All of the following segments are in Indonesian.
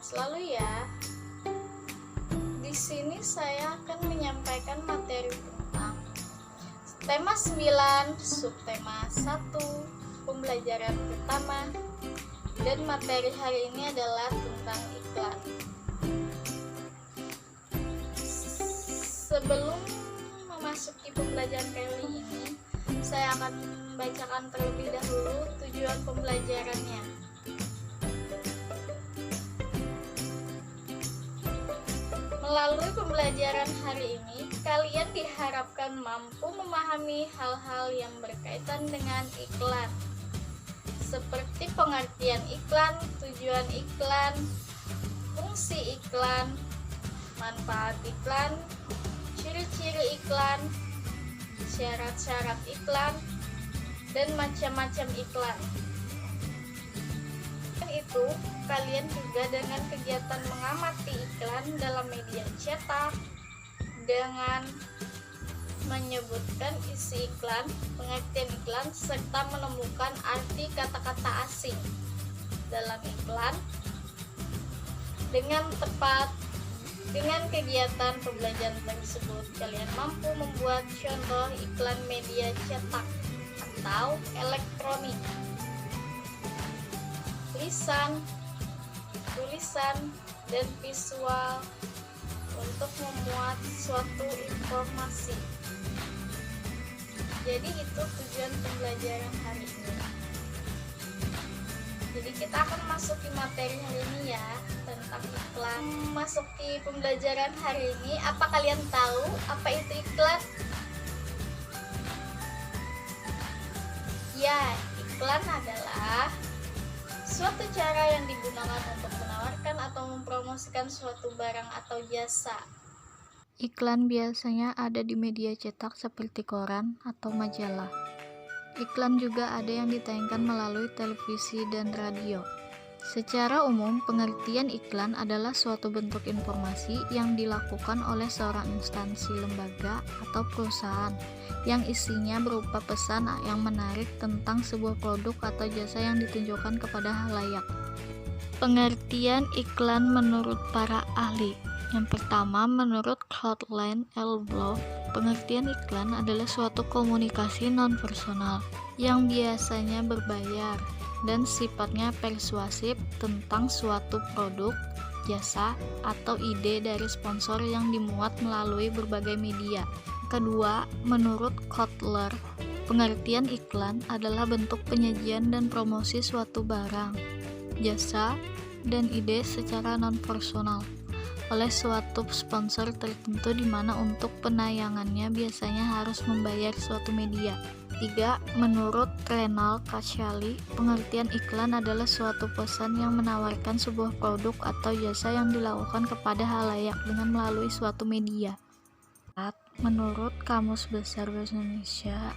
Sehat selalu ya. Di sini saya akan menyampaikan materi tentang tema 9, subtema 1, pembelajaran pertama, dan materi hari ini adalah tentang iklan. Sebelum memasuki pembelajaran kali ini, saya akan membacakan terlebih dahulu tujuan pembelajarannya. Melalui pembelajaran hari ini, kalian diharapkan mampu memahami hal-hal yang berkaitan dengan iklan, seperti pengertian iklan, tujuan iklan, fungsi iklan, manfaat iklan, ciri-ciri iklan, syarat-syarat iklan, dan macam-macam iklan. Itu kalian juga dengan kegiatan mengamati iklan dalam media cetak dengan menyebutkan isi iklan, pengertian iklan, serta menemukan arti kata-kata asing dalam iklan dengan tepat. Dengan kegiatan pembelajaran tersebut, kalian mampu membuat contoh iklan media cetak atau elektronik, lisan, tulisan, dan visual untuk memuat suatu informasi. Jadi itu tujuan pembelajaran hari ini. Jadi kita akan masuki materi hari ini ya, tentang iklan. Masuki pembelajaran hari ini, apa kalian tahu apa itu iklan? Ya, iklan adalah suatu cara yang digunakan untuk menawarkan atau mempromosikan suatu barang atau jasa. Iklan biasanya ada di media cetak seperti koran atau majalah. Iklan juga ada yang ditayangkan melalui televisi dan radio. Secara umum, pengertian iklan adalah suatu bentuk informasi yang dilakukan oleh seorang instansi, lembaga, atau perusahaan yang isinya berupa pesan yang menarik tentang sebuah produk atau jasa yang ditunjukkan kepada halayak. Pengertian iklan menurut para ahli. Yang pertama, menurut Courtland L. Blow, pengertian iklan adalah suatu komunikasi non-personal yang biasanya berbayar dan sifatnya persuasif tentang suatu produk, jasa, atau ide dari sponsor yang dimuat melalui berbagai media. Kedua, menurut Kotler, pengertian iklan adalah bentuk penyajian dan promosi suatu barang, jasa, dan ide secara non-personal oleh suatu sponsor tertentu di mana untuk penayangannya biasanya harus membayar suatu media. 3. Menurut Renal Kachali, pengertian iklan adalah suatu pesan yang menawarkan sebuah produk atau jasa yang dilakukan kepada halayak dengan melalui suatu media. 4. Menurut Kamus Besar Bahasa Indonesia,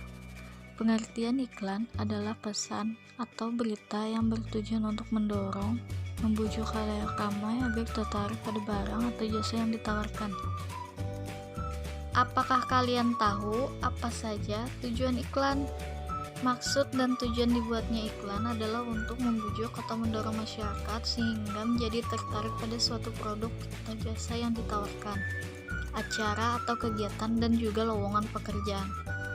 pengertian iklan adalah pesan atau berita yang bertujuan untuk mendorong, membujuk halayak ramai agar tertarik pada barang atau jasa yang ditawarkan. Apakah kalian tahu apa saja tujuan iklan? Maksud dan tujuan dibuatnya iklan adalah untuk membujuk atau mendorong masyarakat sehingga menjadi tertarik pada suatu produk atau jasa yang ditawarkan, acara atau kegiatan, dan juga lowongan pekerjaan.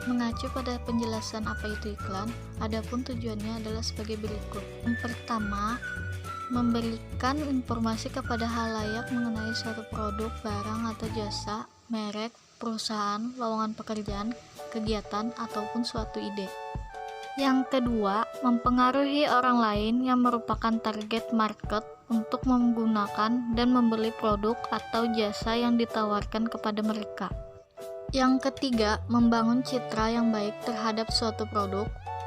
Mengacu pada penjelasan apa itu iklan, adapun tujuannya adalah sebagai berikut. Yang pertama, memberikan informasi kepada halayak mengenai suatu produk, barang atau jasa, merek, perusahaan, lowongan pekerjaan, kegiatan, ataupun suatu ide. Yang kedua, mempengaruhi orang lain yang merupakan target market untuk menggunakan dan membeli produk atau jasa yang ditawarkan kepada mereka. Yang ketiga, membangun citra yang baik terhadap suatu produk,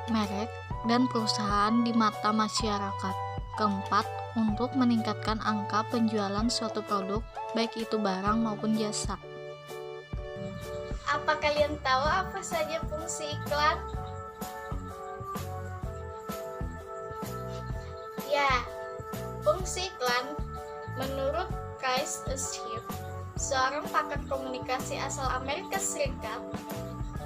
merek, dan perusahaan di mata masyarakat. Keempat, untuk meningkatkan angka penjualan suatu produk, baik itu barang maupun jasa. Apa kalian tahu apa saja fungsi iklan? Ya, fungsi iklan menurut Chris Aschif, seorang pakar komunikasi asal Amerika Serikat,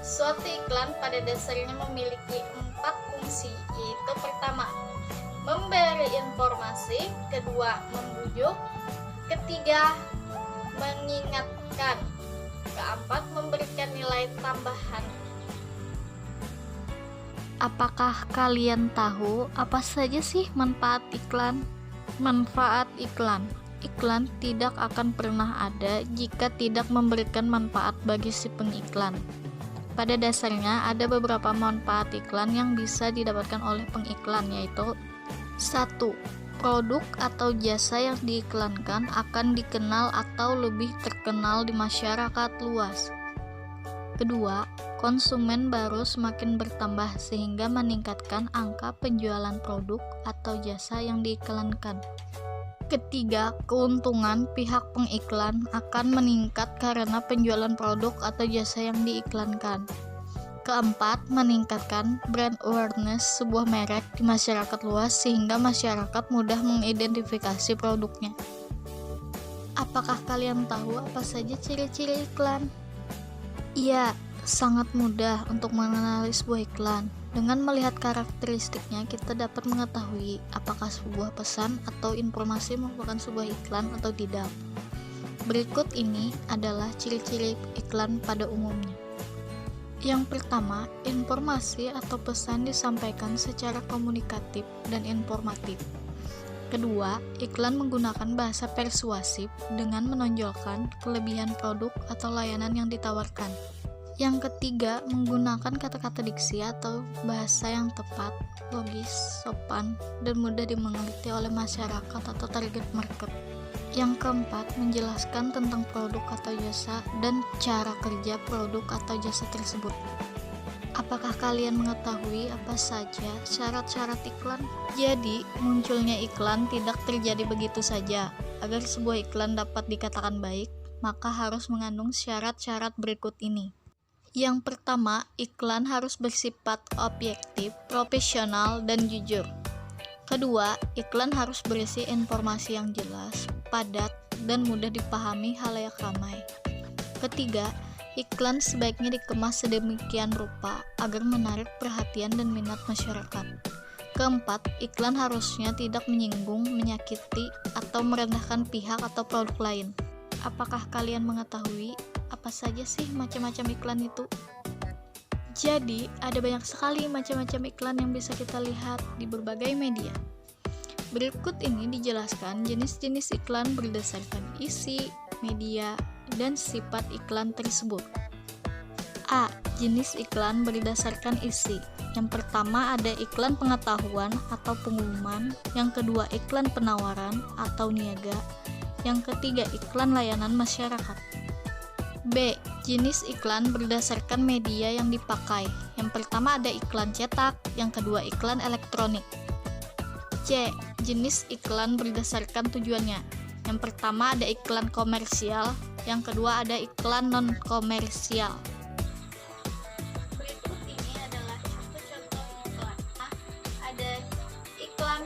suatu iklan pada dasarnya memiliki 4 fungsi, yaitu pertama, memberi memberi informasi, kedua membujuk, ketiga mengingatkan, keempat memberikan nilai tambahan. Apakah kalian tahu apa saja sih manfaat iklan? Manfaat iklan. Iklan tidak akan pernah ada jika tidak memberikan manfaat bagi si pengiklan. Pada dasarnya ada beberapa manfaat iklan yang bisa didapatkan oleh pengiklan, yaitu 1. Produk atau jasa yang diiklankan akan dikenal atau lebih terkenal di masyarakat luas. Kedua, konsumen baru semakin bertambah sehingga meningkatkan angka penjualan produk atau jasa yang diiklankan. Ketiga, keuntungan pihak pengiklan akan meningkat karena penjualan produk atau jasa yang diiklankan. Keempat, meningkatkan brand awareness sebuah merek di masyarakat luas sehingga masyarakat mudah mengidentifikasi produknya. Apakah kalian tahu apa saja ciri-ciri iklan? Iya, sangat mudah untuk mengenali sebuah iklan. Dengan melihat karakteristiknya, kita dapat mengetahui apakah sebuah pesan atau informasi merupakan sebuah iklan atau tidak. Berikut ini adalah ciri-ciri iklan pada umumnya. Yang pertama, informasi atau pesan disampaikan secara komunikatif dan informatif. Kedua, iklan menggunakan bahasa persuasif dengan menonjolkan kelebihan produk atau layanan yang ditawarkan. Yang ketiga, menggunakan kata-kata diksi atau bahasa yang tepat, logis, sopan, dan mudah dimengerti oleh masyarakat atau target market. Yang keempat, menjelaskan tentang produk atau jasa dan cara kerja produk atau jasa tersebut. Apakah kalian mengetahui apa saja syarat-syarat iklan? Jadi, munculnya iklan tidak terjadi begitu saja. Agar sebuah iklan dapat dikatakan baik, maka harus mengandung syarat-syarat berikut ini. Yang pertama, iklan harus bersifat objektif, profesional, dan jujur. Kedua, iklan harus berisi informasi yang jelas, padat, dan mudah dipahami khalayak ramai. Ketiga, iklan sebaiknya dikemas sedemikian rupa agar menarik perhatian dan minat masyarakat. Keempat, iklan harusnya tidak menyinggung, menyakiti, atau merendahkan pihak atau produk lain. Apakah kalian mengetahui apa saja sih macam-macam iklan itu? Jadi, ada banyak sekali macam-macam iklan yang bisa kita lihat di berbagai media. Berikut ini dijelaskan jenis-jenis iklan berdasarkan isi, media, dan sifat iklan tersebut. A. Jenis iklan berdasarkan isi. Yang pertama ada iklan pengetahuan atau pengumuman, yang kedua iklan penawaran atau niaga, yang ketiga iklan layanan masyarakat. B. Jenis iklan berdasarkan media yang dipakai. Yang pertama ada iklan cetak, yang kedua iklan elektronik. C. Jenis iklan berdasarkan tujuannya. Yang pertama ada iklan komersial, yang kedua ada iklan non-komersial. Berikut ini adalah contoh-contoh iklan. A. Ada iklan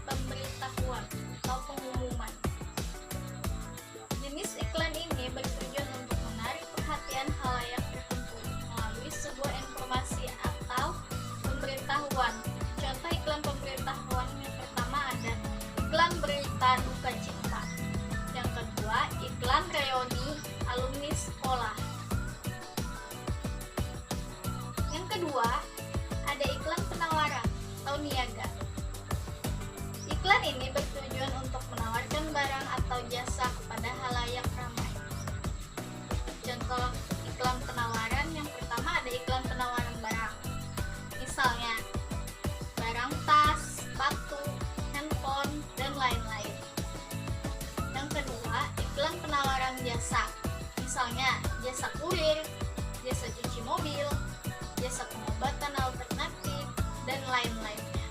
pemberitahuan atau pengumuman. Jenis iklan ini bertujuan untuk menarik perhatian khalayak tertentu melalui sebuah informasi atau pemberitahuan. Contoh iklan pemberitahuan yang pertama ada iklan berita duka cita. Yang kedua, iklan reuni alumni sekolah. Yang kedua, ada iklan penawaran atau niaga. Iklan ini bertujuan untuk menawarkan barang atau jasa kepada khalayak ramai. Contoh iklan penawaran yang pertama ada iklan penawaran barang. Misalnya, barang tas, sepatu, handphone, dan lain-lain. Yang kedua, iklan penawaran jasa. Misalnya, jasa kurir, jasa cuci mobil, jasa pengobatan alternatif, dan lain-lainnya.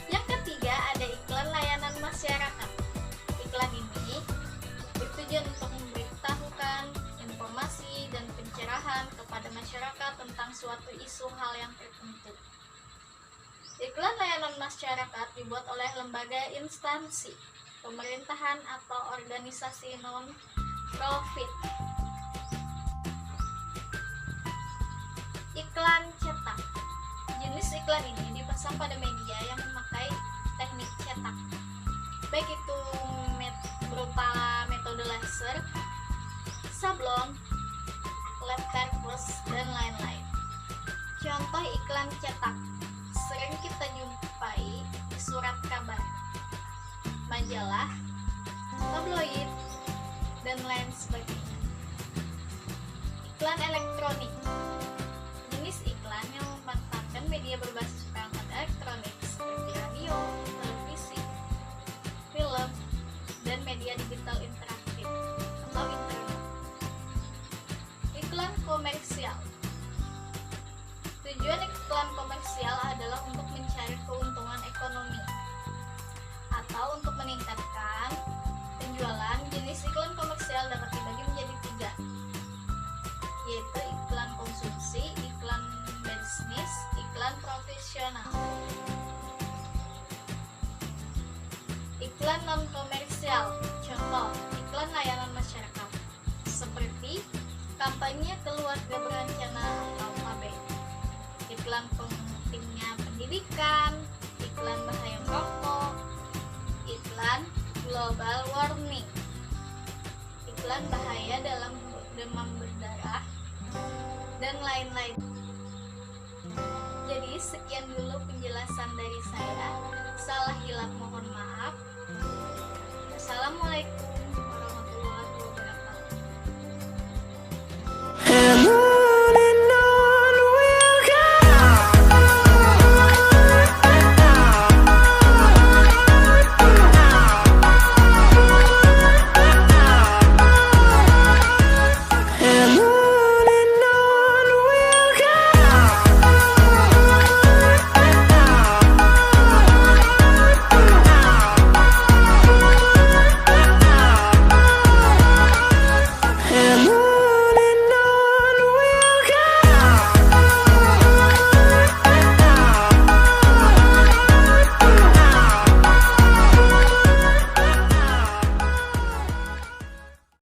Yang ketiga, ada iklan layanan masyarakat. Iklan ini bertujuan untuk memberitahukan informasi dan pencerahan kepada masyarakat tentang suatu isu hal yang tertentu. Iklan layanan masyarakat dibuat oleh lembaga instansi, pemerintahan atau organisasi non-profit. Iklan cetak. Jenis iklan ini dipasang pada media yang memakai teknik cetak, baik itu berupa metode laser, sablon, led canvas, dan lain-lain. Contoh iklan cetak sering kita jumpai di surat kabar, majalah, tabloid, dan lain sebagainya. Iklan elektronik, jenis iklan yang memanfaatkan media berbasis perangkat elektronik seperti radio, televisi, film, dan media digital interaktif atau internet. Iklan komersial. Tujuan iklan komersial adalah untuk mencari keuntungan ekonomi atau untuk meningkatkan penjualan. Jenis iklan komersial dapat dibagi menjadi 3, yaitu iklan konsumsi, iklan bisnis, iklan profesional. Iklan non komersial, contoh iklan layanan masyarakat seperti kampanye keluarga berencana atau KB, iklan pentingnya pendidikan, iklan bahaya merokok, iklan global warming, iklan bahaya dalam demam berdarah, dan lain-lain. Jadi sekian dulu penjelasan dari saya. Salah hilap mohon maaf. Assalamualaikum.